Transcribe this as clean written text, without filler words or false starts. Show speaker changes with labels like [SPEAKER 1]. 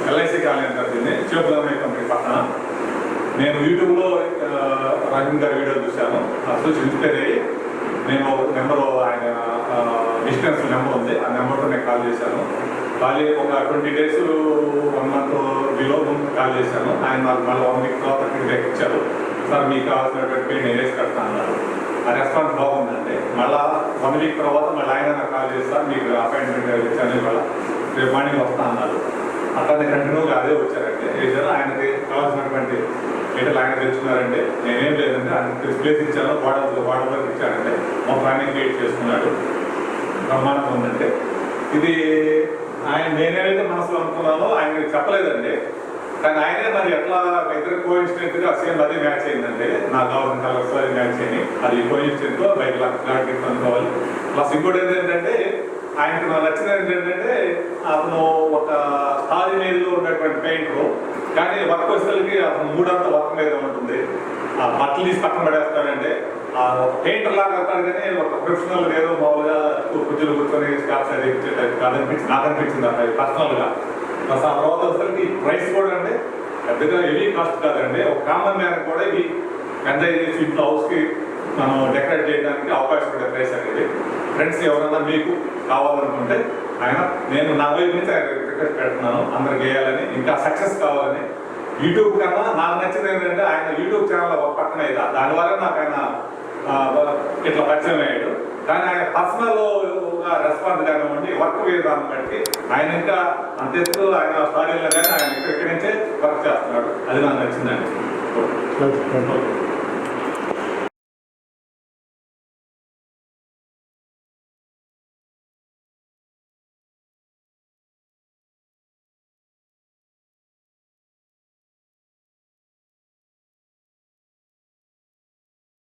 [SPEAKER 1] LIC colony అంటారు, శివప్రదమయ్య company పక్కన. నేను యూట్యూబ్లో రాజన్ గారి వీడియో చూశాను, చూసి ఇన్స్పైర్ అయ్యి నేను నెంబరు ఆయన డిస్టెన్స్ నెంబర్ ఉంది, ఆ నెంబర్తో నేను కాల్ చేశాను. కాల్ ఒక 20 days 1 month బిలో కాల్ చేశాను. ఆయన నాకు మళ్ళీ 1 week తర్వాత ఫీడ్బ్యాక్ ఇచ్చారు. సార్ మీకు కావాల్సినటువంటి పే నేను వేసి కడతాను అన్నారు. ఆ రెస్పాన్స్ బాగుందండి. మళ్ళీ 1 week తర్వాత మళ్ళీ ఆయన నాకు కాల్ చేస్తారు, మీకు అపాయింట్మెంట్ ఇచ్చాను, ఇవాళ రేపు మార్నింగ్ వస్తా అన్నారు. అట్లనే కంటిన్యూగా అదే వచ్చారంటే వేసారు. ఆయనకి కావాల్సినటువంటి డీటెయిల్ ఆయన తెచ్చుకున్నారంటే నేనేం లేదంటే ఆయన ప్లేస్ ఇచ్చాను, వాడర్లోకి ఇచ్చానంటే మొత్తం ఆయన క్రియేట్ చేసుకున్నాడు. బ్రహ్మాండం ఉందంటే ఇది ఆయన నేనేదైతే మనసులో అనుకున్నానో ఆయన చెప్పలేదండి. కానీ ఆయనే మరి ఎట్లా ఇద్దరు కోయిన్సిడెంట్గా సేమ్ అదే మ్యాచ్ అయిందంటే నాకు కావాల్సిన కలర్స్ అది మ్యాచ్ అయ్యి అది కోయిన్సిడెంట్తో బయట క్లారిటీ అనుకోవాలి. ప్లస్ ఇంకోటి ఏంటంటే ఆయనకు నాకు నచ్చినది ఏంటంటే అతను ఒక స్థాయి మీదలో ఉన్నటువంటి పెయింటర్, కానీ వర్క్ వచ్చేసరికి అతను మూడంతా వర్క్ మీద ఉంటుంది. ఆ బట్టలు తీసి పక్కన పడేస్తాడంటే ఒక పెయింటర్ లాగా అవుతాడు, కానీ ఒక ప్రొఫెషనల్ ఏదో మామూలుగా కుర్చీలు కూర్చొని స్టాఫ్ సైడ్ అనిపించింది, నాకు అనిపించింది అట్లా పర్సనల్గా. ప్లస్ ఆ తర్వాత వచ్చేసరికి ప్రైస్ కూడా అంటే పెద్దగా హెవీ కాస్ట్ కాదండి. ఒక కామన్ మ్యాన్ కూడా ఇవి ఎంజాయ్ చేసి ఇంట్లో హౌస్కి మనం డెకరేట్ చేయడానికి అవకాశం ఉండే ప్రైస్ అనేది. ఫ్రెండ్స్ ఎవరైనా మీకు కావాలనుకుంటే ఆయన నేను నా వైపు నుంచి ఆయన రిక్వెస్ట్ పెడుతున్నాను, అందరికి వేయాలని, ఇంకా సక్సెస్ కావాలని. యూట్యూబ్ కన్నా నాకు నచ్చింది ఏంటంటే ఆయన యూట్యూబ్ ఛానల్ ఒక పక్కన అయితే దానివల్ల నాకు ఆయన ఇట్లా పరిచయం అయ్యాడు. కానీ ఆయన పర్సనల్గా రెస్పాన్స్ కానివ్వండి, వర్క్ విధానం బట్టి ఆయన ఇంకా అంతెత్తు ఆయన స్టాడీలో కానీ ఆయన ఇక్కడి నుంచే వర్క్ చేస్తున్నాడు. అది నాకు నచ్చిందండి.